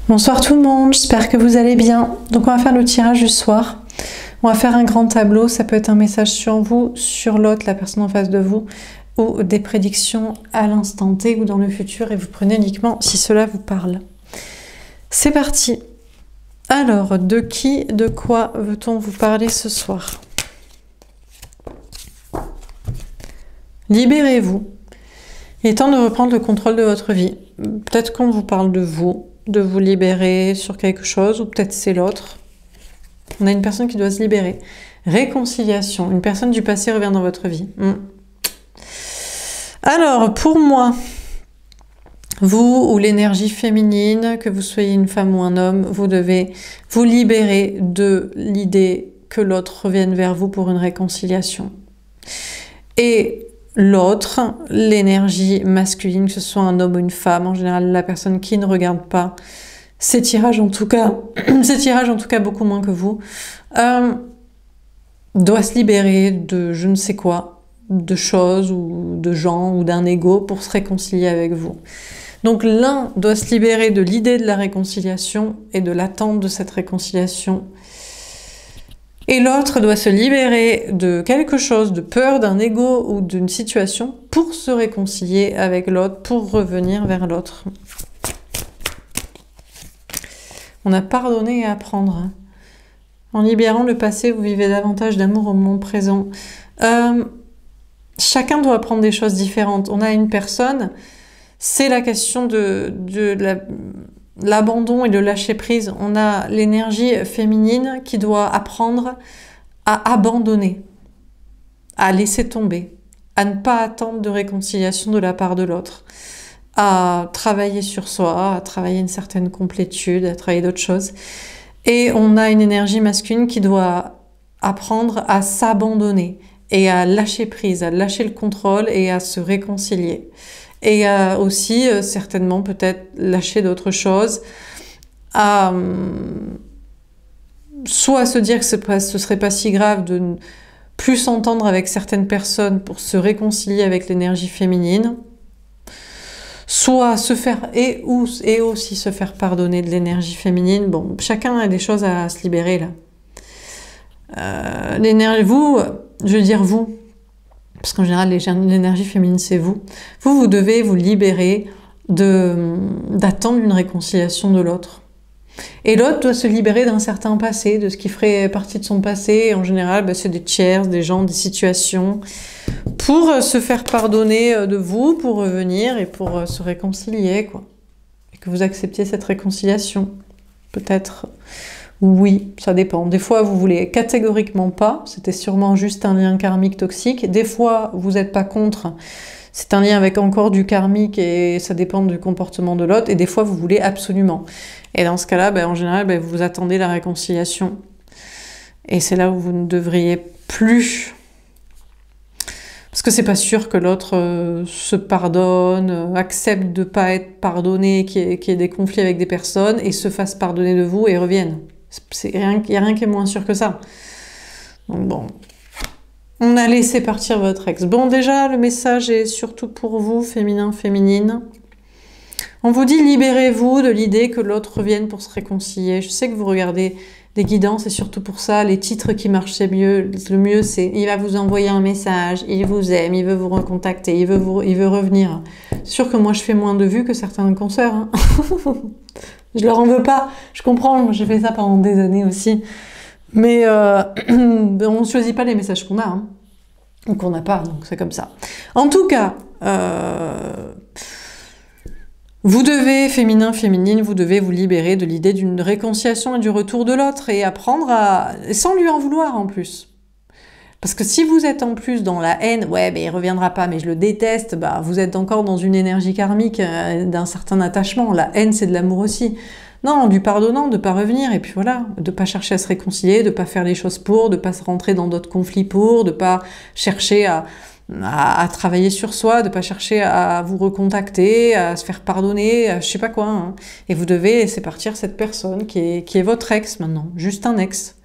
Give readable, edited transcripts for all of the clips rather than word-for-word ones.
Bonsoir tout le monde, j'espère que vous allez bien. Donc on va faire le tirage du soir. On va faire un grand tableau, ça peut être un message sur vous, sur l'autre, la personne en face de vous, ou des prédictions à l'instant T ou dans le futur, et vous prenez uniquement si cela vous parle. C'est parti. Alors, de qui, de quoi veut-on vous parler ce soir? Libérez-vous. Il est temps de reprendre le contrôle de votre vie. Peut-être qu'on vous parle de vous libérer sur quelque chose, ou peut-être c'est l'autre. On a une personne qui doit se libérer. Réconciliation. Une personne du passé revient dans votre vie. Alors, pour moi, vous ou l'énergie féminine, que vous soyez une femme ou un homme, vous devez vous libérer de l'idée que l'autre revienne vers vous pour une réconciliation. Et l'autre, l'énergie masculine, que ce soit un homme ou une femme, en général la personne qui ne regarde pas ces tirages en tout cas, beaucoup moins que vous, doit se libérer de je ne sais quoi, de choses ou de gens ou d'un ego pour se réconcilier avec vous. Donc l'un doit se libérer de l'idée de la réconciliation et de l'attente de cette réconciliation. Et l'autre doit se libérer de quelque chose, de peur, d'un ego ou d'une situation pour se réconcilier avec l'autre, pour revenir vers l'autre. On a pardonné et apprendre. En libérant le passé, vous vivez davantage d'amour au moment présent. Chacun doit apprendre des choses différentes. On a une personne, c'est la question de l'abandon et de lâcher prise. On a l'énergie féminine qui doit apprendre à abandonner, à laisser tomber, à ne pas attendre de réconciliation de la part de l'autre, à travailler sur soi, à travailler une certaine complétude, à travailler d'autres choses. Et on a une énergie masculine qui doit apprendre à s'abandonner et à lâcher prise, à lâcher le contrôle et à se réconcilier. Et aussi, certainement, peut-être lâcher d'autres choses, à soit se dire que ce serait pas si grave de ne plus s'entendre avec certaines personnes pour se réconcilier avec l'énergie féminine, soit se faire, et aussi se faire pardonner de l'énergie féminine. Bon, chacun a des choses à se libérer, là. Vous, je veux dire vous, parce qu'en général, l'énergie féminine, c'est vous. Vous devez vous libérer d'attendre une réconciliation de l'autre. Et l'autre doit se libérer d'un certain passé, de ce qui ferait partie de son passé. Et en général, c'est des tiers, des gens, des situations, pour se faire pardonner de vous, pour revenir et pour se réconcilier, quoi. Et que vous acceptiez cette réconciliation. Peut-être... Oui, ça dépend. Des fois, vous voulez catégoriquement pas. C'était sûrement juste un lien karmique toxique. Des fois, vous n'êtes pas contre. C'est un lien avec encore du karmique et ça dépend du comportement de l'autre. Et des fois, vous voulez absolument. Et dans ce cas-là, en général, vous attendez la réconciliation. Et c'est là où vous ne devriez plus. Parce que c'est pas sûr que l'autre se pardonne, accepte de pas être pardonné, qu'il y ait des conflits avec des personnes et se fasse pardonner de vous et revienne. Il n'y a rien qui est moins sûr que ça. Donc bon, on a laissé partir votre ex. Bon, déjà, le message est surtout pour vous, féminin, féminine. On vous dit, libérez-vous de l'idée que l'autre revienne pour se réconcilier. Je sais que vous regardez des guidances et surtout pour ça, les titres qui marchent, c'est mieux. Le mieux, c'est il va vous envoyer un message, il vous aime, il veut vous recontacter, il veut revenir. C'est sûr que moi, je fais moins de vues que certains consoeurs. Hein. Je leur en veux pas, je comprends, moi j'ai fait ça pendant des années aussi. Mais on ne choisit pas les messages qu'on a, hein, ou qu'on n'a pas, donc c'est comme ça. En tout cas, vous devez, féminin, féminine, vous devez vous libérer de l'idée d'une réconciliation et du retour de l'autre et apprendre à... sans lui en vouloir en plus. Parce que si vous êtes en plus dans la haine, ouais, il reviendra pas, mais je le déteste, vous êtes encore dans une énergie karmique d'un certain attachement. La haine, c'est de l'amour aussi. Non, du pardonnant, de pas revenir, et puis voilà, de pas chercher à se réconcilier, de pas faire les choses pour, de pas se rentrer dans d'autres conflits pour, de pas chercher à travailler sur soi, de pas chercher à vous recontacter, à se faire pardonner, je sais pas quoi. Hein. Et vous devez laisser partir cette personne qui est votre ex maintenant, juste un ex.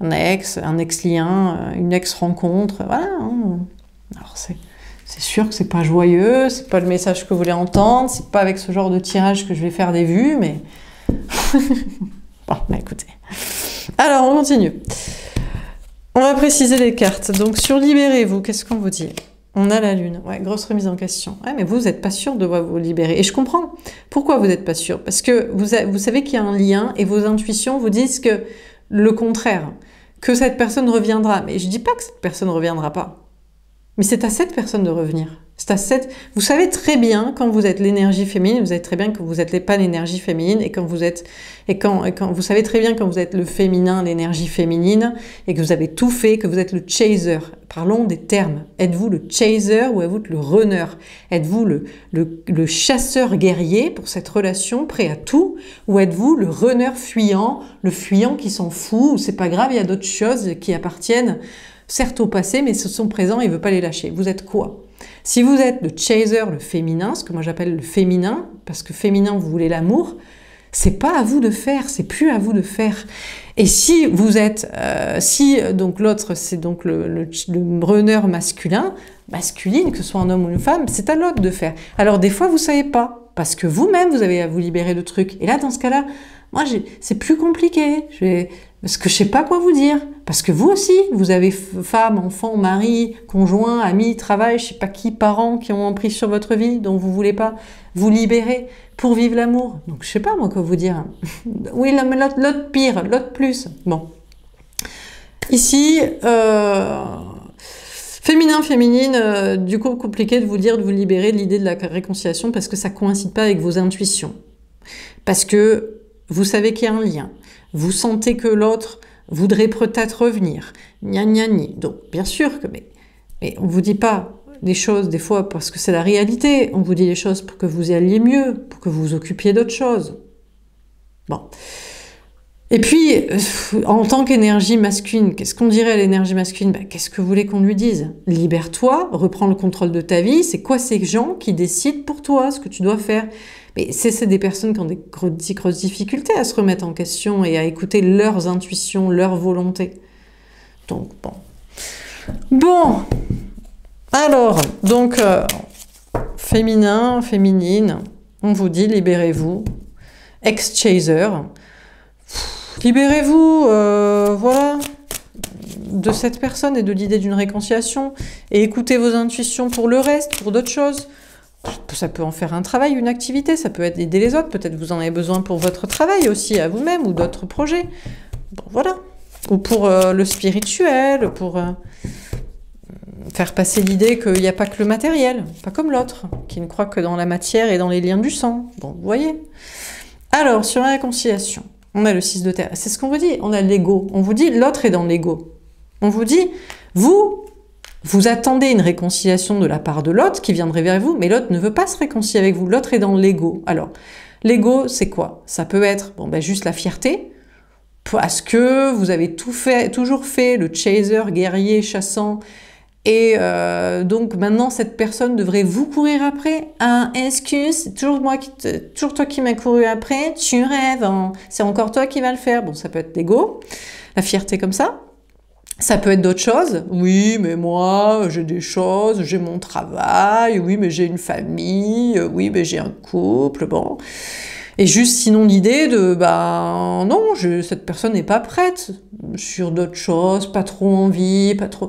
Un ex-lien, une ex-rencontre, voilà. Alors c'est sûr que c'est pas joyeux, c'est pas le message que vous voulez entendre, c'est pas avec ce genre de tirage que je vais faire des vues, mais Bon, bah écoutez. Alors, on continue. On va préciser les cartes. Donc, sur libérez-vous, qu'est-ce qu'on vous dit? On a la lune. Ouais, grosse remise en question. Ouais, mais vous n'êtes pas sûr de vous libérer. Et je comprends. Pourquoi vous n'êtes pas sûr? Parce que vous savez qu'il y a un lien et vos intuitions vous disent que le contraire, que cette personne reviendra. Mais je dis pas que cette personne ne reviendra pas. Mais c'est à cette personne de revenir. C'est à cette... Vous savez très bien quand vous êtes l'énergie féminine, vous savez très bien que vous n'êtes pas l'énergie féminine, et quand vous êtes... quand vous savez très bien quand vous êtes le féminin, l'énergie féminine, et que vous avez tout fait, que vous êtes le chaser. Parlons des termes. Êtes-vous le chaser ou êtes-vous le runner? Êtes-vous le chasseur guerrier pour cette relation, prêt à tout? Ou êtes-vous le runner fuyant, le fuyant qui s'en fout, ou c'est pas grave, il y a d'autres choses qui appartiennent certes au passé, mais ce sont présents et il ne veut pas les lâcher. Vous êtes quoi? Si vous êtes le chaser, le féminin, ce que moi j'appelle le féminin, parce que féminin, vous voulez l'amour, c'est pas à vous de faire, c'est plus à vous de faire. Et si vous êtes, donc l'autre, c'est donc le runner masculine, que ce soit un homme ou une femme, c'est à l'autre de faire. Alors des fois, vous savez pas, parce que vous-même, vous avez à vous libérer de trucs. Et là, dans ce cas-là, moi, c'est plus compliqué. Parce que je sais pas quoi vous dire. Parce que vous aussi, vous avez femme, enfant, mari, conjoint, ami, travail, je sais pas qui, parents qui ont emprise sur votre vie, dont vous voulez pas vous libérer pour vivre l'amour. Donc je sais pas moi quoi vous dire. Oui, l'autre pire, l'autre plus. Bon. Ici, féminin, féminine, du coup compliqué de vous dire de vous libérer de l'idée de la réconciliation parce que ça coïncide pas avec vos intuitions. Parce que vous savez qu'il y a un lien. Vous sentez que l'autre voudrait peut-être revenir. Gna gna gni. Donc, bien sûr que... Mais on ne vous dit pas les choses, des fois, parce que c'est la réalité. On vous dit les choses pour que vous alliez mieux, pour que vous vous occupiez d'autres choses. Bon. Et puis, en tant qu'énergie masculine, qu'est-ce qu'on dirait à l'énergie masculine? Qu'est-ce que vous voulez qu'on lui dise? Libère-toi, reprends le contrôle de ta vie. C'est quoi ces gens qui décident pour toi ce que tu dois faire? Mais c'est des personnes qui ont des grosses difficultés à se remettre en question et à écouter leurs intuitions, leurs volontés. Donc, bon. Bon. Alors, donc, féminin, féminine, on vous dit libérez-vous. Ex-chaser. Libérez-vous, voilà, de cette personne et de l'idée d'une réconciliation. Et écoutez vos intuitions pour le reste, pour d'autres choses. Ça peut en faire un travail, une activité, ça peut être aider les autres, peut-être vous en avez besoin pour votre travail aussi, à vous-même, ou d'autres projets. Bon, voilà. Ou pour le spirituel, pour faire passer l'idée qu'il n'y a pas que le matériel, pas comme l'autre, qui ne croit que dans la matière et dans les liens du sang. Bon, vous voyez. Alors, sur la réconciliation, on a le 6 de terre. C'est ce qu'on vous dit, on a l'ego. On vous dit, l'autre est dans l'ego. On vous dit, vous attendez une réconciliation de la part de l'autre qui viendrait vers vous, mais l'autre ne veut pas se réconcilier avec vous. L'autre est dans l'ego. Alors, l'ego, c'est quoi? Ça peut être juste la fierté, parce que vous avez toujours fait le chaser, guerrier, chassant, et donc maintenant cette personne devrait vous courir après. Ah, excuse, c'est toujours toi qui m'as couru après, tu rêves, hein. C'est encore toi qui vas le faire. Bon, ça peut être l'ego, la fierté comme ça. Ça peut être d'autres choses. Oui, mais moi, j'ai des choses, j'ai mon travail, oui, mais j'ai une famille, oui, mais j'ai un couple, bon. Et juste sinon l'idée de, non, cette personne n'est pas prête sur d'autres choses, pas trop envie, pas trop...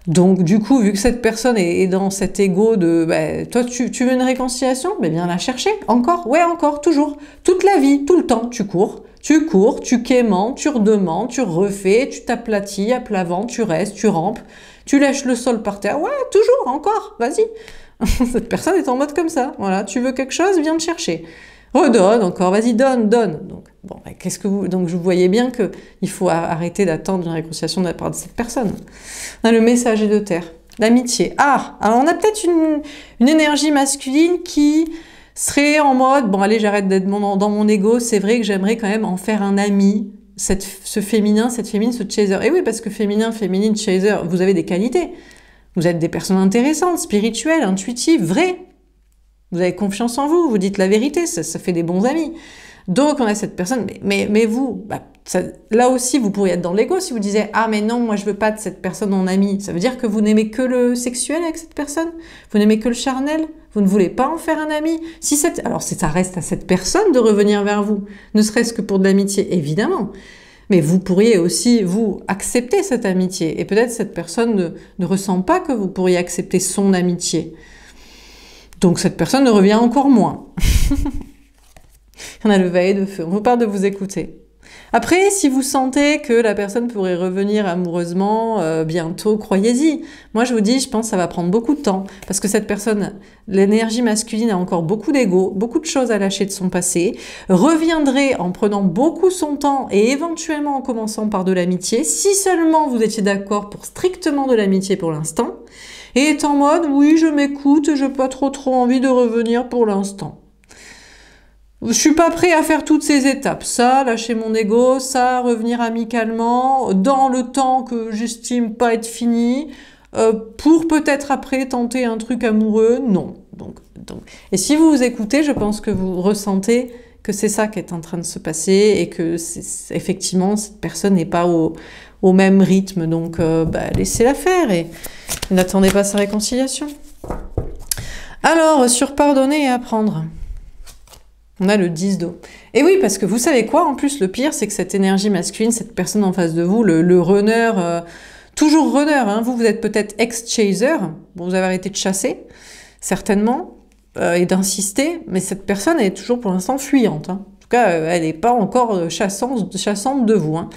Donc du coup, vu que cette personne est dans cet ego de, toi, tu veux une réconciliation? Mais viens la chercher, encore, ouais, encore, toujours, toute la vie, tout le temps, tu cours, tu quémantes, tu redemandes, tu refais, tu t'aplatis à plat ventre, tu restes, tu rampes, tu lèches le sol par terre, ouais, toujours, encore, vas-y. Cette personne est en mode comme ça, voilà, tu veux quelque chose, viens te chercher. Redonne encore, vas-y, donne. Donc, bon, donc je voyais bien qu'il faut arrêter d'attendre une réconciliation de la part de cette personne. On a le messager de terre, l'amitié. Ah, alors on a peut-être une énergie masculine qui serait en mode, bon allez, j'arrête d'être dans mon ego, c'est vrai que j'aimerais quand même en faire un ami, ce féminin, cette féminine, ce chaser. Et oui, parce que féminin, féminine, chaser, vous avez des qualités. Vous êtes des personnes intéressantes, spirituelles, intuitives, vraies. Vous avez confiance en vous, vous dites la vérité, ça fait des bons amis. Donc on a cette personne, mais vous, là aussi, vous pourriez être dans l'ego si vous disiez « Ah, mais non, moi, je veux pas de cette personne en ami. » Ça veut dire que vous n'aimez que le sexuel avec cette personne? Vous n'aimez que le charnel? Vous ne voulez pas en faire un ami? Alors, ça reste à cette personne de revenir vers vous, ne serait-ce que pour de l'amitié, évidemment. Mais vous pourriez aussi, vous, accepter cette amitié. Et peut-être cette personne ne ressent pas que vous pourriez accepter son amitié. Donc, cette personne ne revient encore moins. On a le valet de feu. On vous parle de vous écouter. Après, si vous sentez que la personne pourrait revenir amoureusement bientôt, croyez-y. Moi, je vous dis, je pense que ça va prendre beaucoup de temps. Parce que cette personne, l'énergie masculine a encore beaucoup d'ego, beaucoup de choses à lâcher de son passé, reviendrait en prenant beaucoup son temps et éventuellement en commençant par de l'amitié, si seulement vous étiez d'accord pour strictement de l'amitié pour l'instant, et est en mode, oui, je m'écoute, je n'ai pas trop envie de revenir pour l'instant. Je suis pas prêt à faire toutes ces étapes. Ça, lâcher mon ego, ça, revenir amicalement, dans le temps que j'estime pas être fini, pour peut-être après tenter un truc amoureux, non. Donc. Et si vous vous écoutez, je pense que vous ressentez que c'est ça qui est en train de se passer et que effectivement, cette personne n'est pas au même rythme. Donc, laissez-la faire et n'attendez pas sa réconciliation. Alors, sur pardonner et apprendre. On a le 10 d'eau. Et oui, parce que vous savez quoi, en plus, le pire, c'est que cette énergie masculine, cette personne en face de vous, le runner, toujours runner, hein, vous êtes peut-être ex-chaser, bon, vous avez arrêté de chasser, certainement, et d'insister, mais cette personne, elle est toujours pour l'instant fuyante. Hein. En tout cas, elle n'est pas encore chassante de vous. Hein.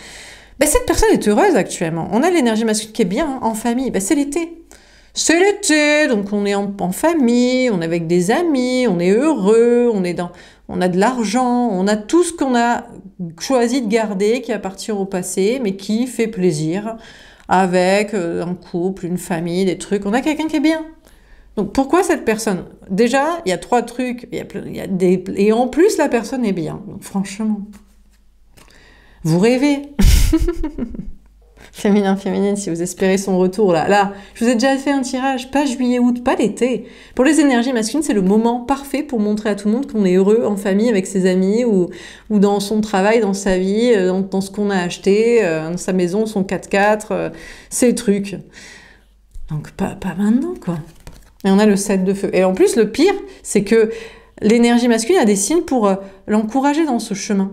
Cette personne est heureuse actuellement. On a l'énergie masculine qui est bien, hein, en famille, c'est l'été. C'est l'été, donc on est en famille, on est avec des amis, on est heureux, on a de l'argent, on a tout ce qu'on a choisi de garder, qui appartient au passé, mais qui fait plaisir, avec un couple, une famille, des trucs. On a quelqu'un qui est bien. Donc pourquoi cette personne? Déjà, il y a 3 trucs, et en plus la personne est bien. Donc franchement, vous rêvez. Féminin, féminine, si vous espérez son retour, là, je vous ai déjà fait un tirage, pas juillet-août, pas l'été. Pour les énergies masculines, c'est le moment parfait pour montrer à tout le monde qu'on est heureux en famille avec ses amis ou dans son travail, dans sa vie, dans ce qu'on a acheté, dans sa maison, son 4x4, ces trucs. Donc pas maintenant, quoi. Et on a le 7 de feu. Et en plus, le pire, c'est que l'énergie masculine a des signes pour l'encourager dans ce chemin.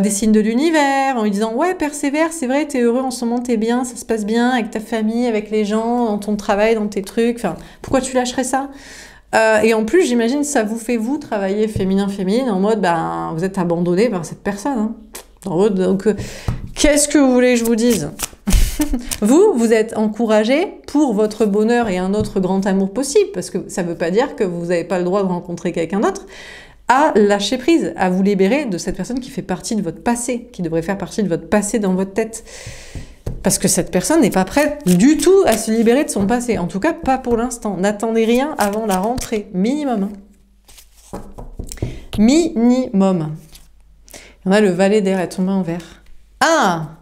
Des signes de l'univers, en lui disant « Ouais, persévère, c'est vrai, t'es heureux en ce moment, t'es bien, ça se passe bien avec ta famille, avec les gens, dans ton travail, dans tes trucs. Enfin, pourquoi tu lâcherais ça ?» Et en plus, j'imagine, ça vous fait, vous, travailler féminin-féminine, en mode « vous êtes abandonné par cette personne. Hein. » Donc, qu'est-ce que vous voulez que je vous dise? Vous êtes encouragé pour votre bonheur et un autre grand amour possible, parce que ça ne veut pas dire que vous n'avez pas le droit de rencontrer quelqu'un d'autre, à lâcher prise, à vous libérer de cette personne qui fait partie de votre passé, qui devrait faire partie de votre passé dans votre tête. Parce que cette personne n'est pas prête du tout à se libérer de son passé. En tout cas, pas pour l'instant. N'attendez rien avant la rentrée. Minimum. Minimum. On a le valet d'air est tombé en vert. Ah!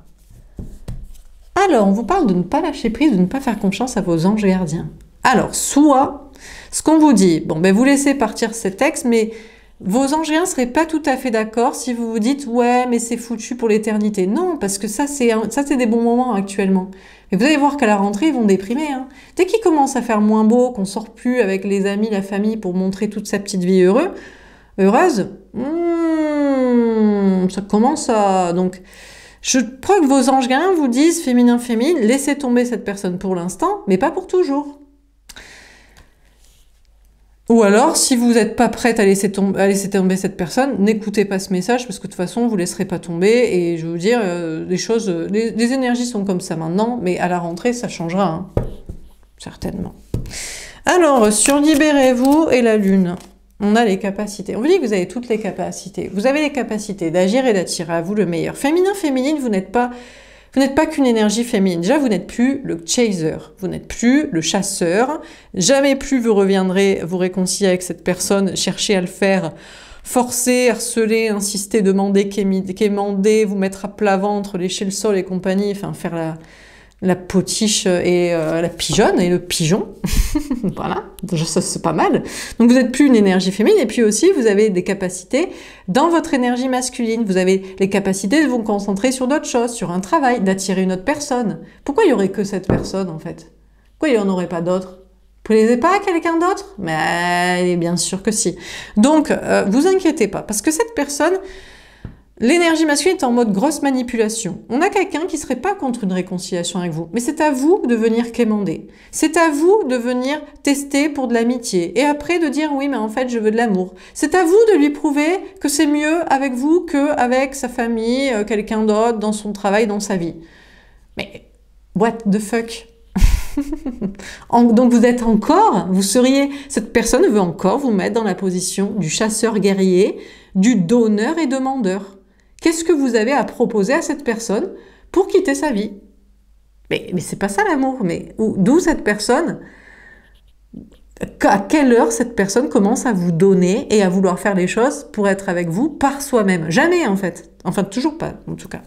Alors, on vous parle de ne pas lâcher prise, de ne pas faire confiance à vos anges gardiens. Alors, soit, ce qu'on vous dit, vous laissez partir cet ex, mais vos anges gardiens ne seraient pas tout à fait d'accord si vous vous dites « Ouais, mais c'est foutu pour l'éternité ». Non, parce que ça, c'est des bons moments actuellement. Et vous allez voir qu'à la rentrée, ils vont déprimer. Hein. Dès qu'il commence à faire moins beau, qu'on sort plus avec les amis, la famille, pour montrer toute sa petite vie heureuse, ça commence à... Donc, je crois que vos anges gardiens vous disent « Féminin, féminine, laissez tomber cette personne pour l'instant, mais pas pour toujours ». Ou alors, si vous n'êtes pas prête à laisser tomber cette personne, n'écoutez pas ce message, parce que de toute façon, vous ne laisserez pas tomber. Et je vais vous dire, les énergies sont comme ça maintenant, mais à la rentrée, ça changera, hein. Certainement. Alors, sur Libérez-vous et la Lune, on a les capacités. On vous dit que vous avez toutes les capacités. Vous avez les capacités d'agir et d'attirer à vous le meilleur. Féminin, féminine, vous n'êtes pas qu'une énergie féminine. Déjà, vous n'êtes plus le chaser, vous n'êtes plus le chasseur. Jamais plus vous reviendrez vous réconcilier avec cette personne, chercher à le faire, forcer, harceler, insister, demander, quémander, vous mettre à plat ventre, lécher le sol et compagnie, enfin faire la potiche et la pigeonne et le pigeon. Voilà, ça c'est pas mal. Donc vous n'êtes plus une énergie féminine, et puis aussi vous avez des capacités dans votre énergie masculine. Vous avez les capacités de vous concentrer sur d'autres choses, sur un travail, d'attirer une autre personne. Pourquoi il n'y aurait que cette personne en fait? Pourquoi il n'y en aurait pas d'autres? Vous ne plaisez pas à quelqu'un d'autre? Mais bien sûr que si. Donc vous inquiétez pas, parce que cette personne... L'énergie masculine est en mode grosse manipulation. On a quelqu'un qui serait pas contre une réconciliation avec vous, mais c'est à vous de venir quémander. C'est à vous de venir tester pour de l'amitié. Et après de dire oui, mais en fait, je veux de l'amour. C'est à vous de lui prouver que c'est mieux avec vous qu'avec sa famille, quelqu'un d'autre, dans son travail, dans sa vie. Mais what the fuck? Donc vous êtes encore, cette personne veut encore vous mettre dans la position du chasseur guerrier, du donneur et demandeur. Qu'est-ce que vous avez à proposer à cette personne pour quitter sa vie? Mais c'est pas ça l'amour. Mais d'où cette personne? À quelle heure cette personne commence à vous donner et à vouloir faire les choses pour être avec vous par soi-même? Jamais en fait. Enfin toujours pas en tout cas.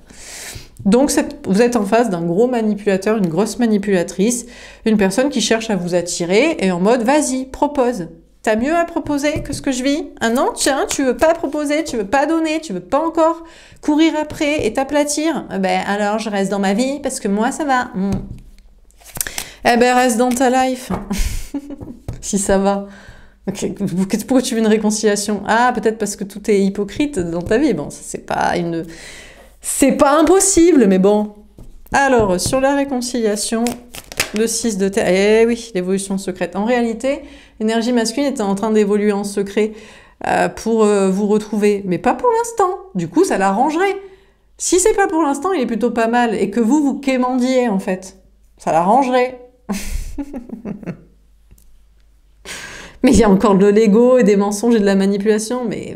Donc vous êtes en face d'un gros manipulateur, une grosse manipulatrice, une personne qui cherche à vous attirer et en mode vas-y, propose. T'as mieux à proposer que ce que je vis? Ah non, tiens, tu veux pas proposer, tu veux pas donner, tu veux pas encore courir après et t'aplatir? Ben alors je reste dans ma vie parce que moi ça va. Eh ben reste dans ta life. Si ça va. Okay. Pourquoi tu veux une réconciliation? Ah, peut-être parce que tout est hypocrite dans ta vie. Bon, c'est pas impossible, mais bon. Alors, sur la réconciliation, le 6 de terre. Eh oui, l'évolution secrète. En réalité, l'énergie masculine est en train d'évoluer en secret pour vous retrouver. Mais pas pour l'instant. Du coup, ça l'arrangerait. Si c'est pas pour l'instant, il est plutôt pas mal. Et que vous quémandiez, en fait. Ça l'arrangerait. Mais il y a encore de l'ego et des mensonges et de la manipulation. Mais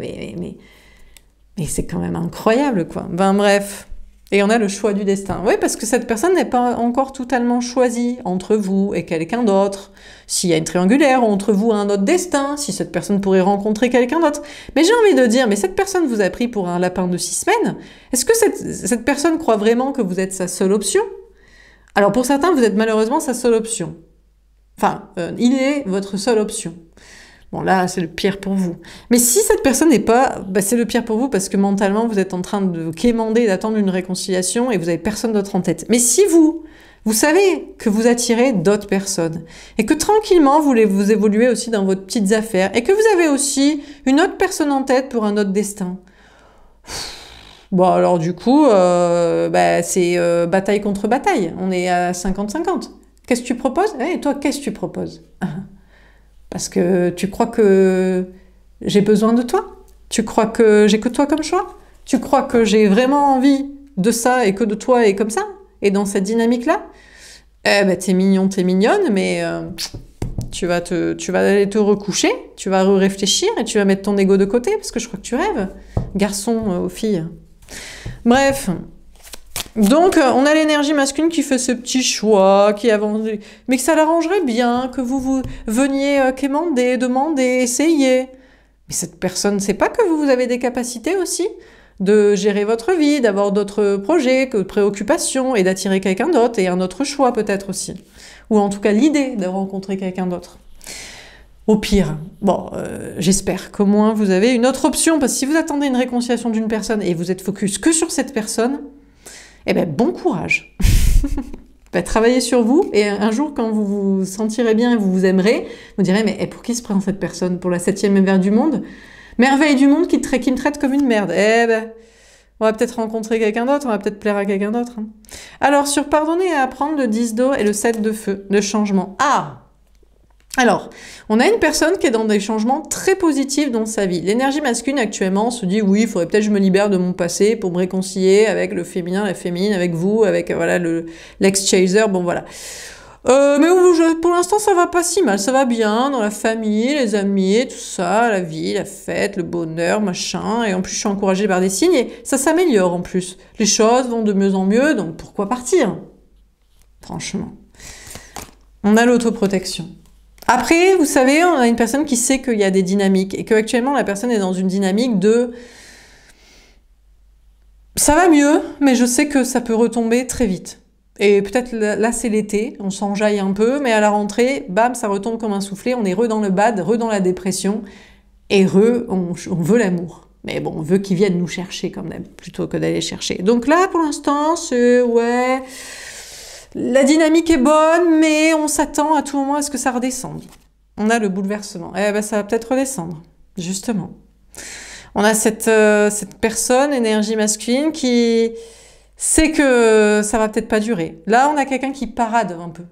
c'est quand même incroyable, quoi. Ben bref. Et on a le choix du destin. Oui, parce que cette personne n'est pas encore totalement choisie entre vous et quelqu'un d'autre. S'il y a une triangulaire entre vous et un autre destin, si cette personne pourrait rencontrer quelqu'un d'autre. Mais j'ai envie de dire, mais cette personne vous a pris pour un lapin de 6 semaines. Est-ce que cette personne croit vraiment que vous êtes sa seule option? Alors pour certains, vous êtes malheureusement sa seule option. Enfin, il est votre seule option. Bon, là, c'est le pire pour vous. Mais si cette personne n'est pas... Bah, c'est le pire pour vous parce que mentalement, vous êtes en train de quémander, d'attendre une réconciliation et vous n'avez personne d'autre en tête. Mais si vous savez que vous attirez d'autres personnes et que tranquillement, vous évoluez aussi dans vos petites affaires et que vous avez aussi une autre personne en tête pour un autre destin. Bon, alors du coup, c'est bataille contre bataille. On est à 50-50. Qu'est-ce que tu proposes? Et toi, qu'est-ce que tu proposes? Parce que tu crois que j'ai besoin de toi? Tu crois que j'ai que toi comme choix? Tu crois que j'ai vraiment envie de ça et que de toi et comme ça? Et dans cette dynamique-là? Eh ben, t'es mignon, t'es mignonne, mais tu vas aller te recoucher, tu vas réfléchir et tu vas mettre ton ego de côté parce que je crois que tu rêves, garçon aux filles. Bref. Donc, on a l'énergie masculine qui fait ce petit choix, qui avance, mais que ça l'arrangerait bien, que vous veniez quémander, demander, essayer. Mais cette personne ne sait pas que vous avez des capacités aussi de gérer votre vie, d'avoir d'autres projets, de préoccupations, et d'attirer quelqu'un d'autre, et un autre choix peut-être aussi. Ou en tout cas l'idée de rencontrer quelqu'un d'autre. Au pire, bon, j'espère qu'au moins vous avez une autre option, parce que si vous attendez une réconciliation d'une personne et vous êtes focus que sur cette personne, eh bien, bon courage. Travaillez sur vous et un jour, quand vous vous sentirez bien et vous vous aimerez, vous direz, mais pour qui se prend cette personne? Pour la 7e merveille du monde? Merveille du monde qui me traite comme une merde. Eh ben, on va peut-être rencontrer quelqu'un d'autre, on va peut-être plaire à quelqu'un d'autre. Hein. Alors, sur pardonner et apprendre, le 10 d'eau et le 7 de feu, le changement. Ah! Alors, on a une personne qui est dans des changements très positifs dans sa vie. L'énergie masculine actuellement se dit oui, il faudrait peut-être que je me libère de mon passé pour me réconcilier avec le féminin, la féminine, avec vous, avec voilà l'ex-chaser, bon voilà. Mais pour l'instant ça va pas si mal, ça va bien dans la famille, les amis, tout ça, la vie, la fête, le bonheur, machin. Et en plus je suis encouragée par des signes et ça s'améliore en plus. Les choses vont de mieux en mieux, donc pourquoi partir? Franchement. On a l'autoprotection. Après, vous savez, on a une personne qui sait qu'il y a des dynamiques et qu'actuellement, la personne est dans une dynamique de « ça va mieux, mais je sais que ça peut retomber très vite ». Et peut-être là, c'est l'été, on s'enjaille un peu, mais à la rentrée, bam, ça retombe comme un soufflé, on est re dans le bad, re dans la dépression, et on veut l'amour. Mais bon, on veut qu'ils viennent nous chercher quand même, plutôt que d'aller chercher. Donc là, pour l'instant, c'est, ouais, la dynamique est bonne, mais on s'attend à tout moment à ce que ça redescende. On a le bouleversement. Eh ben, ça va peut-être redescendre, justement. On a cette personne, énergie masculine, qui sait que ça va peut-être pas durer. Là, on a quelqu'un qui parade un peu.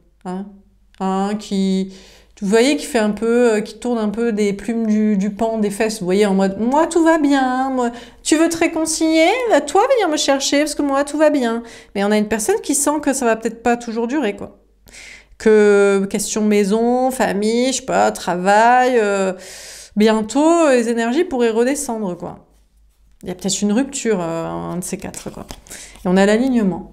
Vous voyez, qui fait un peu, qui tourne un peu des plumes du pan, des fesses. Vous voyez, en mode, moi, tout va bien. Moi, tu veux te réconcilier? Toi, venir me chercher, parce que moi, tout va bien. Mais on a une personne qui sent que ça va peut-être pas toujours durer, quoi. Que question maison, famille, je sais pas, travail, bientôt, les énergies pourraient redescendre, quoi. Il y a peut-être une rupture, un de ces quatre, quoi. Et on a l'alignement.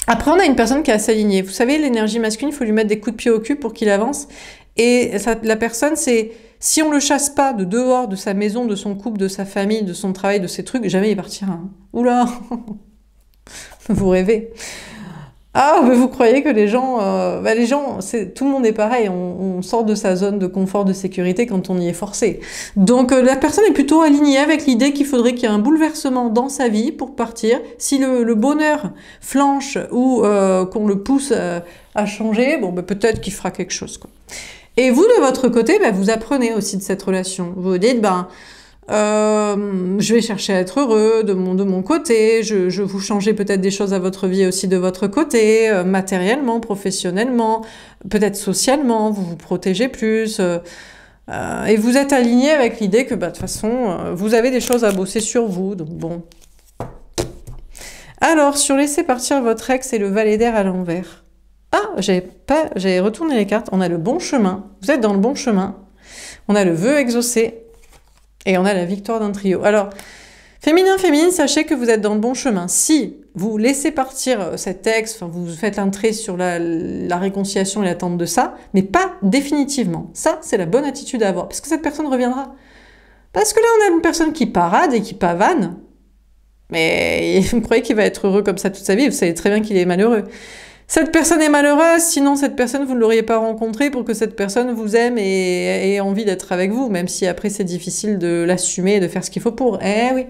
Après, on a une personne qui est assez alignée. Vous savez, l'énergie masculine, il faut lui mettre des coups de pied au cul pour qu'il avance. Et la personne, c'est... Si on le chasse pas de dehors, de sa maison, de son couple, de sa famille, de son travail, de ses trucs, jamais il partira. Hein. Oula. Vous rêvez. Ah, mais vous croyez que les gens, tout le monde est pareil, on sort de sa zone de confort, de sécurité quand on y est forcé. Donc la personne est plutôt alignée avec l'idée qu'il faudrait qu'il y ait un bouleversement dans sa vie pour partir. Si le bonheur flanche ou qu'on le pousse à changer, bon, ben, peut-être qu'il fera quelque chose, quoi. Et vous, de votre côté, ben, vous apprenez aussi de cette relation. Vous vous dites, je vais chercher à être heureux de mon côté, je vous changez peut-être des choses à votre vie aussi de votre côté, matériellement, professionnellement, peut-être socialement, vous vous protégez plus, et vous êtes aligné avec l'idée que de toute façon, vous avez des choses à bosser sur vous, donc bon. Alors, sur laisser partir votre ex et le valet d'air à l'envers. Ah, j'ai retourné les cartes, on a le bon chemin, vous êtes dans le bon chemin, on a le vœu exaucé, et on a la victoire d'un trio. Alors, féminin, féminine, sachez que vous êtes dans le bon chemin. Si vous laissez partir cet ex, enfin, vous faites un trait sur la réconciliation et l'attente de ça, mais pas définitivement. Ça, c'est la bonne attitude à avoir, parce que cette personne reviendra. Parce que là, on a une personne qui parade et qui pavane, mais vous croyez qu'il va être heureux comme ça toute sa vie, vous savez très bien qu'il est malheureux. Cette personne est malheureuse, sinon cette personne, vous ne l'auriez pas rencontrée pour que cette personne vous aime et ait envie d'être avec vous, même si après c'est difficile de l'assumer et de faire ce qu'il faut pour. Eh oui.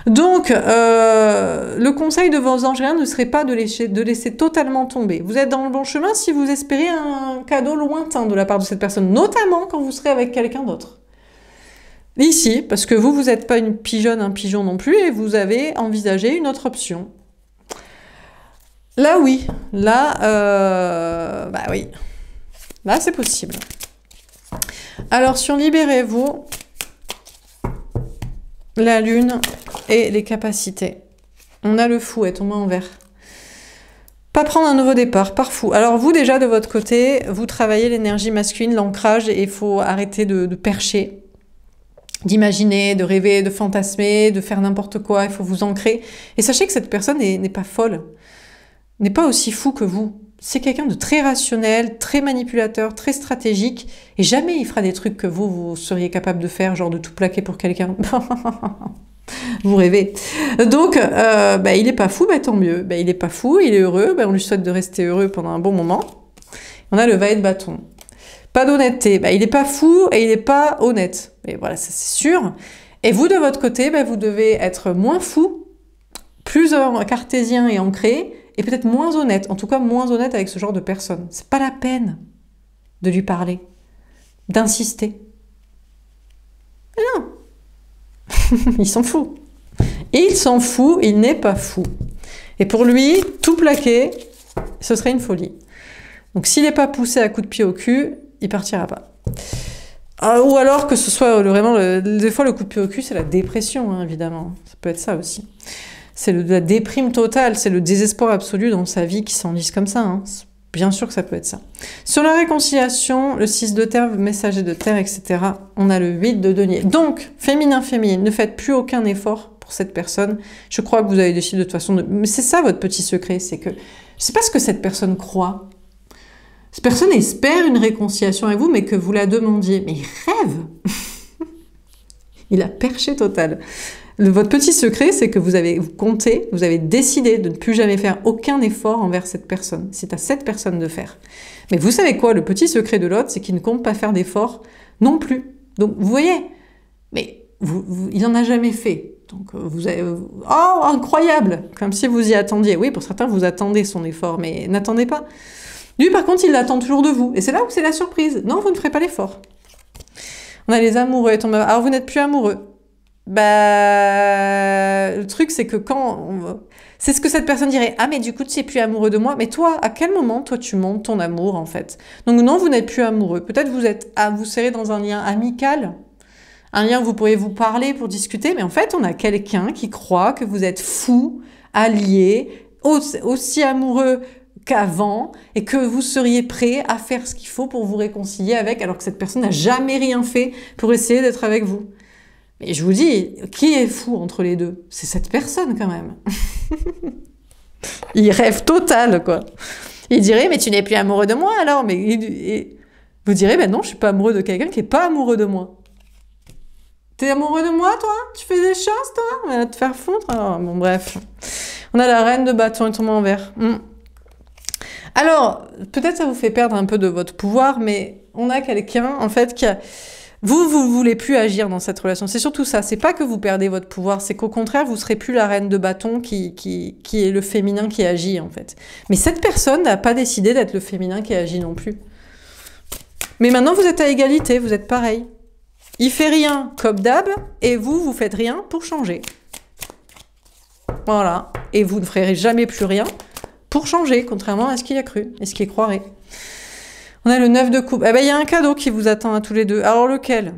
Donc, le conseil de vos anges ne serait pas de laisser totalement tomber. Vous êtes dans le bon chemin si vous espérez un cadeau lointain de la part de cette personne, notamment quand vous serez avec quelqu'un d'autre. Ici, parce que vous n'êtes pas une pigeonne, un pigeon non plus, et vous avez envisagé une autre option. Là, oui. Là, oui. Là, c'est possible. Alors, sur Libérez-vous, la lune et les capacités. On a le fou, est tombé en vert. Pas prendre un nouveau départ, par fou. Alors, vous, déjà, de votre côté, vous travaillez l'énergie masculine, l'ancrage, et il faut arrêter de percher, d'imaginer, de rêver, de fantasmer, de faire n'importe quoi. Il faut vous ancrer. Et sachez que cette personne n'est pas folle. N'est pas aussi fou que vous. C'est quelqu'un de très rationnel, très manipulateur, très stratégique, et jamais il fera des trucs que vous seriez capable de faire, genre de tout plaquer pour quelqu'un. Vous rêvez. Donc, il est pas fou, tant mieux. Il est pas fou, il est heureux, on lui souhaite de rester heureux pendant un bon moment. On a le valet de bâton. Pas d'honnêteté. Il est pas fou et il est pas honnête. Et voilà, ça c'est sûr. Et vous, de votre côté, vous devez être moins fou, plus cartésien et ancré, et peut-être moins honnête, en tout cas moins honnête avec ce genre de personne. C'est pas la peine de lui parler, d'insister. Mais non, il s'en fout. Il s'en fout, il n'est pas fou. Et pour lui, tout plaquer, ce serait une folie. Donc s'il n'est pas poussé à coups de pied au cul, il partira pas. Ou alors que ce soit vraiment, des fois le coup de pied au cul, c'est la dépression, hein, évidemment. Ça peut être ça aussi. C'est la déprime totale, c'est le désespoir absolu dans sa vie qui s'enlise comme ça. Hein. Bien sûr que ça peut être ça. Sur la réconciliation, le 6 de terre, messager de terre, etc., on a le 8 de denier. Donc, féminin, féminine, ne faites plus aucun effort pour cette personne. Je crois que vous avez décidé de toute façon... Mais c'est ça votre petit secret, c'est que... Je ne sais pas ce que cette personne croit. Cette personne espère une réconciliation avec vous, mais que vous la demandiez. Mais il rêve. Il a perché total. Votre petit secret, c'est que vous compté, vous avez décidé de ne plus jamais faire aucun effort envers cette personne. C'est à cette personne de faire. Mais vous savez quoi? Le petit secret de l'autre, c'est qu'il ne compte pas faire d'efforts non plus. Donc, vous voyez, mais il n'en a jamais fait. Donc, vous avez... Oh, incroyable! Comme si vous y attendiez. Oui, pour certains, vous attendez son effort, mais n'attendez pas. Lui, par contre, il l'attend toujours de vous. Et c'est là où c'est la surprise. Non, vous ne ferez pas l'effort. On a les amoureux. Alors, vous n'êtes plus amoureux. Bah, le truc, c'est que c'est ce que cette personne dirait. Ah, mais du coup, tu n'es plus amoureux de moi. Mais toi, à quel moment, toi, tu montes ton amour, en fait? Donc non, vous n'êtes plus amoureux. Peut-être vous serez dans un lien amical. Un lien où vous pourriez vous parler pour discuter. Mais en fait, on a quelqu'un qui croit que vous êtes fou, allié, aussi amoureux qu'avant, et que vous seriez prêt à faire ce qu'il faut pour vous réconcilier avec, alors que cette personne n'a jamais rien fait pour essayer d'être avec vous. Et je vous dis, qui est fou entre les deux? C'est cette personne, quand même. Il rêve total, quoi. Il dirait, mais tu n'es plus amoureux de moi, alors? Mais vous direz, ben non, je suis pas amoureux de quelqu'un qui est pas amoureux de moi. T'es amoureux de moi, toi? Tu fais des choses, toi? On va te faire foutre. Alors, bon, bref. On a la reine de bâton et tombée en vert. Alors, peut-être ça vous fait perdre un peu de votre pouvoir, mais on a quelqu'un, en fait, qui a... Vous voulez plus agir dans cette relation. C'est surtout ça. C'est pas que vous perdez votre pouvoir, c'est qu'au contraire, vous serez plus la reine de bâton qui est le féminin qui agit, en fait. Mais cette personne n'a pas décidé d'être le féminin qui agit non plus. Mais maintenant, vous êtes à égalité, vous êtes pareil. Il fait rien comme d'hab, et vous faites rien pour changer. Voilà. Et vous ne ferez jamais plus rien pour changer, contrairement à ce qu'il a cru, et ce qu'il croirait. On a le 9 de coupe. Eh ben, il y a un cadeau qui vous attend à tous les deux. Alors, lequel?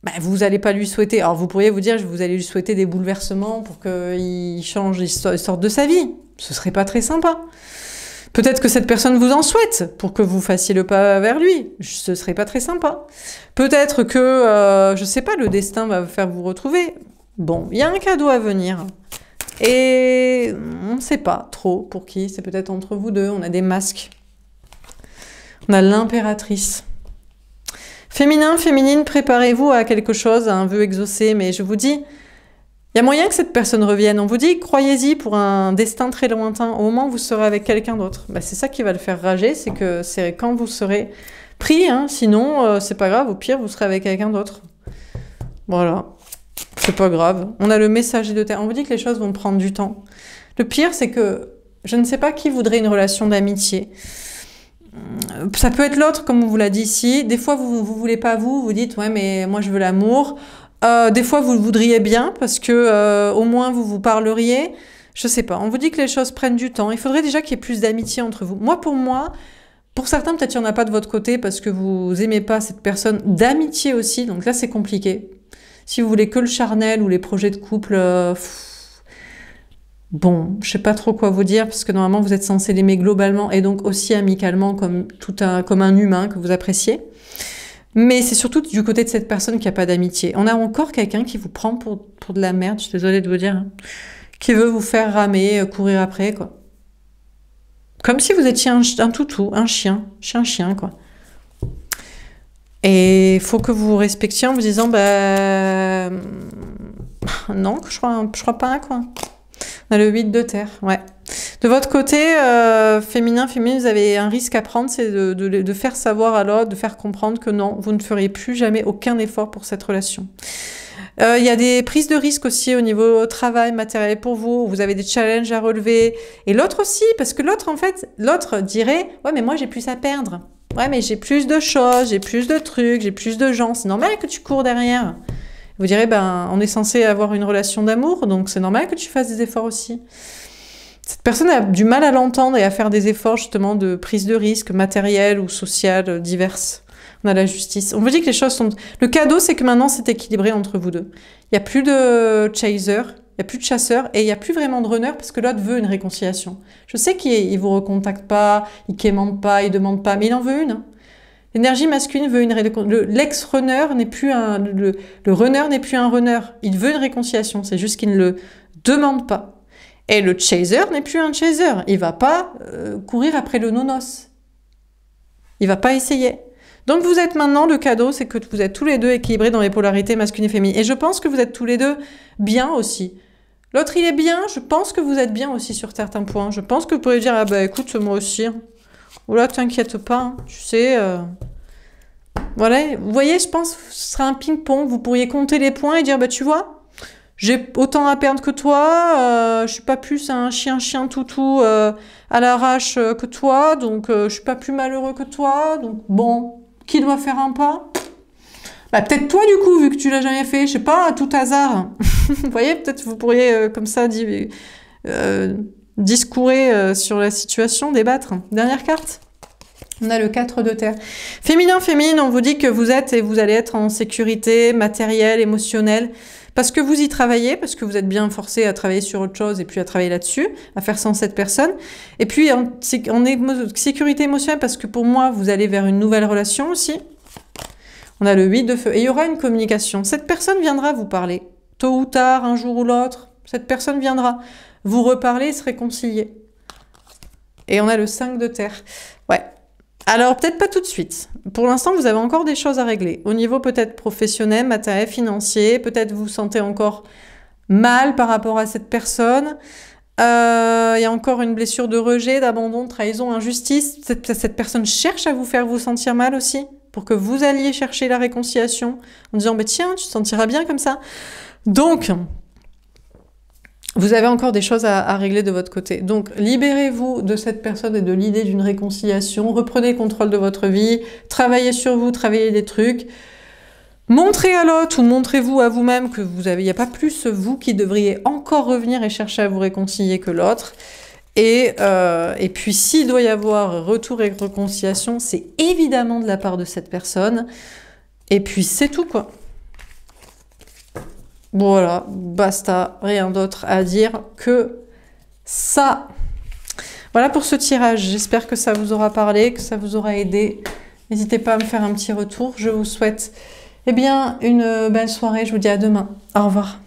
Ben, vous n'allez pas lui souhaiter... Alors, vous pourriez vous dire, vous allez lui souhaiter des bouleversements pour qu'il change, il sorte de sa vie. Ce serait pas très sympa. Peut-être que cette personne vous en souhaite pour que vous fassiez le pas vers lui. Ce serait pas très sympa. Peut-être que, je sais pas, le destin va faire vous retrouver. Bon, il y a un cadeau à venir. Et on ne sait pas trop pour qui. C'est peut-être entre vous deux. On a des masques. On a l'impératrice. Féminin, féminine, préparez-vous à quelque chose, à un vœu exaucé. Mais je vous dis, il y a moyen que cette personne revienne. On vous dit, croyez-y pour un destin très lointain. Au moment où vous serez avec quelqu'un d'autre. Ben, c'est ça qui va le faire rager. C'est que c'est quand vous serez pris. Hein. Sinon, c'est pas grave. Au pire, vous serez avec quelqu'un d'autre. Voilà. C'est pas grave. On a le messager de terre. On vous dit que les choses vont prendre du temps. Le pire, c'est que je ne sais pas qui voudrait une relation d'amitié. Ça peut être l'autre, comme on vous l'a dit ici. Des fois, vous voulez pas vous dites, ouais, mais moi, je veux l'amour. Des fois, vous le voudriez bien, parce que au moins, vous parleriez. Je sais pas. On vous dit que les choses prennent du temps. Il faudrait déjà qu'il y ait plus d'amitié entre vous. Moi, pour certains, peut-être qu'il n'y en a pas de votre côté, parce que vous aimez pas cette personne. D'amitié aussi, donc là, c'est compliqué. Si vous voulez que le charnel ou les projets de couple... Bon, je sais pas trop quoi vous dire, parce que normalement, vous êtes censé l'aimer globalement et donc aussi amicalement comme un humain que vous appréciez. Mais c'est surtout du côté de cette personne qui n'a pas d'amitié. On a encore quelqu'un qui vous prend pour de la merde, je suis désolée de vous dire, hein, qui veut vous faire ramer, courir après, quoi. Comme si vous étiez un toutou, un chien, quoi. Et il faut que vous vous respectiez en vous disant, bah... non, je crois pas, quoi. On a le 8 de terre, ouais. De votre côté, féminin, féminine, vous avez un risque à prendre, c'est de faire savoir à l'autre, de faire comprendre que non, vous ne feriez plus jamais aucun effort pour cette relation. Il y a des prises de risque aussi au niveau travail, matériel pour vous, vous avez des challenges à relever. Et l'autre aussi, parce que l'autre, en fait, l'autre dirait, ouais, mais moi, j'ai plus à perdre. Ouais, mais j'ai plus de choses, j'ai plus de trucs, j'ai plus de gens. C'est normal que tu cours derrière. Vous direz, ben, on est censé avoir une relation d'amour, donc c'est normal que tu fasses des efforts aussi. Cette personne a du mal à l'entendre et à faire des efforts, justement, de prise de risque matérielle ou sociale diverses. On a la justice. On vous dit que les choses sont... Le cadeau, c'est que maintenant, c'est équilibré entre vous deux. Il n'y a plus de chaser, il n'y a plus de chasseur, et il n'y a plus vraiment de runner, parce que l'autre veut une réconciliation. Je sais qu'il ne vous recontacte pas, il ne quémande pas, il ne demande pas, mais il en veut une, hein. L'énergie masculine veut une réconciliation. L'ex-runner n'est plus le runner n'est plus un runner. Il veut une réconciliation. C'est juste qu'il ne le demande pas. Et le chaser n'est plus un chaser. Il va pas courir après le nonos. Il va pas essayer. Donc vous êtes maintenant, le cadeau, c'est que vous êtes tous les deux équilibrés dans les polarités masculines et féminines. Et je pense que vous êtes tous les deux bien aussi. L'autre, il est bien, je pense que vous êtes bien aussi sur certains points. Je pense que vous pourriez dire, ah bah écoute, moi aussi. Oula, t'inquiète pas, hein, tu sais... Voilà, vous voyez, je pense que ce sera un ping-pong. Vous pourriez compter les points et dire, bah tu vois, j'ai autant à perdre que toi, je suis pas plus un chien toutou à l'arrache que toi, donc je suis pas plus malheureux que toi, donc bon, qui doit faire un pas? Bah peut-être toi du coup, vu que tu l'as jamais fait, je sais pas, à tout hasard. Vous voyez, peut-être vous pourriez comme ça discourir sur la situation, débattre. Dernière carte. On a le 4 de terre. Féminin, féminine, on vous dit que vous êtes et vous allez être en sécurité matérielle, émotionnelle, parce que vous y travaillez, parce que vous êtes bien forcé à travailler sur autre chose et puis à travailler là-dessus, à faire sans cette personne. Et puis en sécurité émotionnelle, parce que pour moi, vous allez vers une nouvelle relation aussi. On a le 8 de feu. Et il y aura une communication. Cette personne viendra vous parler. Tôt ou tard, un jour ou l'autre, cette personne viendra vous reparler et se réconcilier. Et on a le 5 de terre. Ouais. Alors, peut-être pas tout de suite. Pour l'instant, vous avez encore des choses à régler. Au niveau peut-être professionnel, matériel, financier, peut-être vous vous sentez encore mal par rapport à cette personne. Il y a encore une blessure de rejet, d'abandon, de trahison, injustice. Cette personne cherche à vous faire vous sentir mal aussi, pour que vous alliez chercher la réconciliation, en disant, bah, tiens, tu te sentiras bien comme ça. Donc... vous avez encore des choses à régler de votre côté. Donc, libérez-vous de cette personne et de l'idée d'une réconciliation. Reprenez le contrôle de votre vie. Travaillez sur vous, travaillez des trucs. Montrez à l'autre ou montrez-vous à vous-même que il n'y a pas plus vous qui devriez encore revenir et chercher à vous réconcilier que l'autre. Et puis, s'il doit y avoir retour et réconciliation, c'est évidemment de la part de cette personne. Et puis, c'est tout, quoi. Voilà, basta, rien d'autre à dire que ça. Voilà pour ce tirage, j'espère que ça vous aura parlé, que ça vous aura aidé. N'hésitez pas à me faire un petit retour, je vous souhaite une belle soirée, je vous dis à demain. Au revoir.